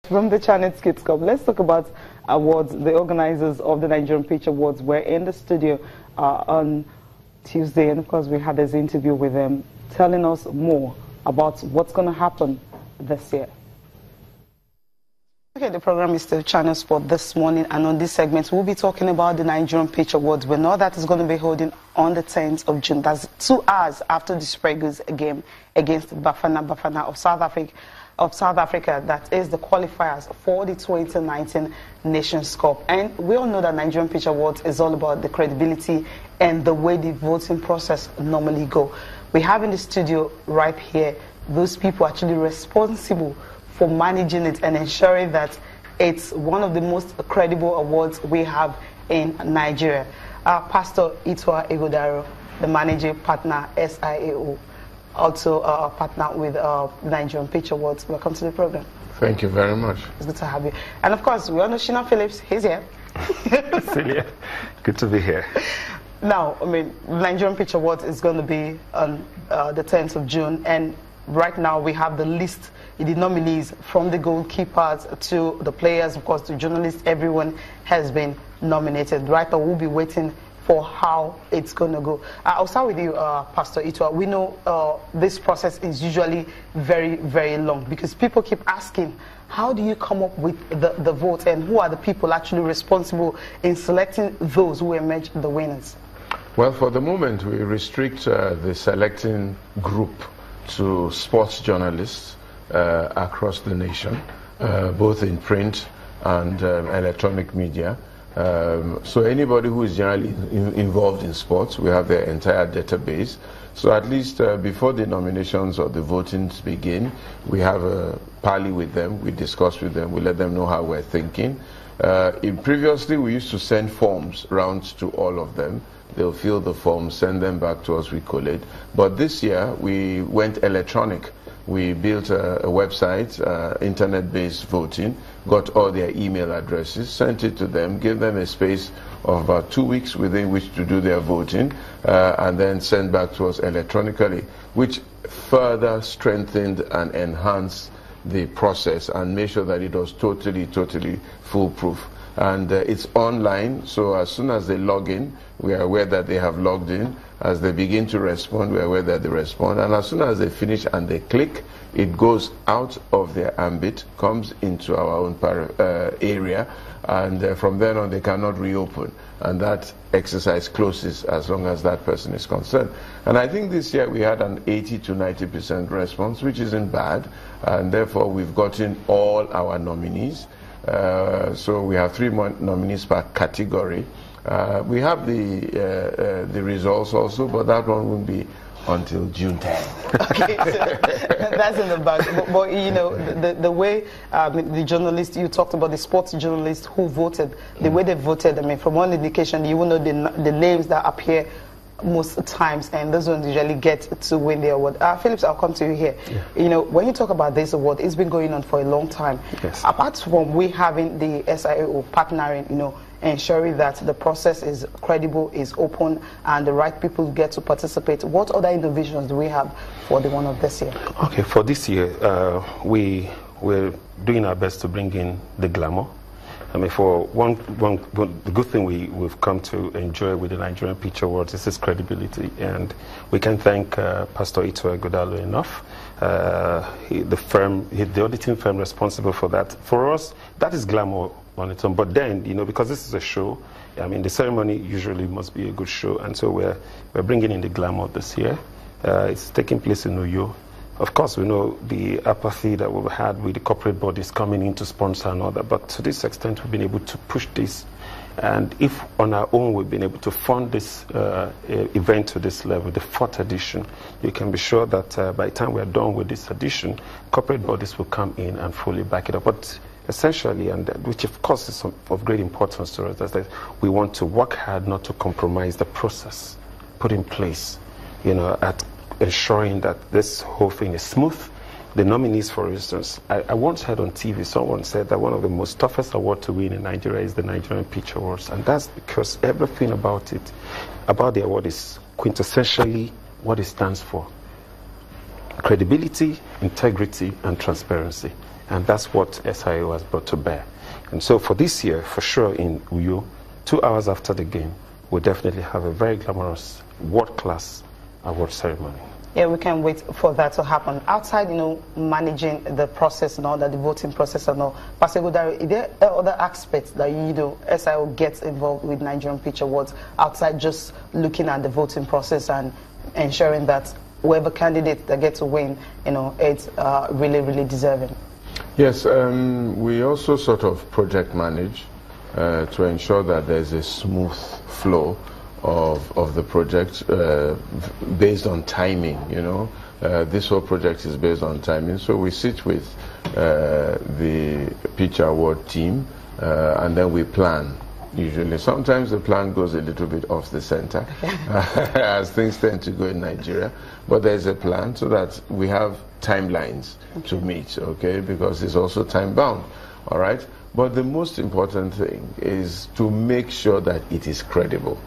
From the Channel Kids Cup, let's talk about awards. The organizers of the Nigerian Pitch Awards were in the studio on Tuesday, and of course we had this interview with them telling us more about what's going to happen this year. Okay, the program is still Channel Sport this morning, and on this segment we'll be talking about the Nigerian Pitch Awards. We know that is going to be holding on the 10th of June. That's 2 hours after the Super Eagles game against Bafana of South Africa. That is the qualifiers for the 2019 Nations Cup. And we all know that Nigerian Pitch Awards is all about the credibility and the way the voting process normally go. We have in the studio right here those people actually responsible for managing it and ensuring that it's one of the most credible awards we have in Nigeria. Pastor Itwa Igodaro, the managing partner, SIAO, also a partner with Nigerian Pitch Awards. Welcome to the program. Thank you very much. It's good to have you. And of course, we all know Shina Phillips. He's here. Celia, good to be here. Now, I mean, Nigerian Pitch Awards is going to be on the 10th of June, and right now we have the list, the nominees, from the goalkeepers to the players, of course, to journalists. Everyone has been nominated. Right now, we'll be waiting for how it's going to go. I'll start with you, Pastor Itwa. We know this process is usually very, very long because people keep asking, how do you come up with the vote, and who are the people actually responsible in selecting those who emerge the winners? Well, for the moment, we restrict the selecting group to sports journalists across the nation, both in print and electronic media. So anybody who is generally involved in sports, we have their entire database. So at least before the nominations or the votings begin, we have a parley with them, we discuss with them, we let them know how we're thinking. Previously, we used to send forms round to all of them. They'll fill the forms, send them back to us, we collate. But this year, we went electronic. We built a website, internet-based voting, got all their email addresses, sent it to them, gave them a space of about 2 weeks within which to do their voting, and then send back to us electronically, which further strengthened and enhanced the process and made sure that it was totally foolproof. And it's online, so as soon as they log in, we are aware that they have logged in. As they begin to respond, we are aware that they respond. And as soon as they finish and they click, it goes out of their ambit, comes into our own area, and from then on they cannot reopen. And that exercise closes as long as that person is concerned. And I think this year we had an 80 to 90% response, which isn't bad, and therefore we've gotten all our nominees. So we have 3 nominees per category. We have the results also, but that one won't be until June 10th. Okay, so that's in the bag. But you know, the way the journalists, you talked about the sports journalists who voted, the way they voted, I mean, from one indication, you will know the names that appear most times, and those ones usually get to win the award. Phillips, I'll come to you here. Yeah. You know, when you talk about this award, it's been going on for a long time. Yes. Apart from we having the SIAO partnering, you know, ensuring that the process is credible, is open, and the right people get to participate, what other innovations do we have for the one of this year? Okay, for this year, we're doing our best to bring in the glamour. I mean, for one the good thing we've come to enjoy with the Nigerian Pitch Awards is its credibility, and we can thank Pastor Itwa Igodalo enough. The auditing firm responsible for that. For us, that is glamour on its own. But then, you know, because this is a show, I mean, the ceremony usually must be a good show, and so we're bringing in the glamour this year. It's taking place in Uyo. Of course, we know the apathy that we've had with the corporate bodies coming in to sponsor and all that, but to this extent, we've been able to push this. And if on our own we've been able to fund this event to this level, the 4th edition, you can be sure that by the time we're done with this edition, corporate bodies will come in and fully back it up. But essentially, and which of course is of great importance to us, is that we want to work hard not to compromise the process put in place, you know, at ensuring that this whole thing is smooth. The nominees, for instance, I once heard on TV, someone said that one of the most toughest awards to win in Nigeria is the Nigerian Pitch Awards, and that's because everything about it, about the award, is quintessentially what it stands for. credibility, integrity, and transparency. And that's what SIO has brought to bear. And so for this year, for sure in Uyo, 2 hours after the game, we'll definitely have a very glamorous, world-class award ceremony. Yeah, we can wait for that to happen. Outside, managing the process and all that, the voting process and all, Pastor Godari, is there other aspects that, SIO gets involved with Nigerian Pitch Awards outside just looking at the voting process and ensuring that whoever candidate that gets to win, it's really, really deserving? Yes, we also sort of project manage to ensure that there's a smooth flow of the project based on timing. This whole project is based on timing. So we sit with the Pitch Award team and then we plan. Usually, sometimes the plan goes a little bit off the center, as things tend to go in Nigeria. But there's a plan so that we have timelines to meet, okay? Because it's also time bound, all right? But the most important thing is to make sure that it is credible.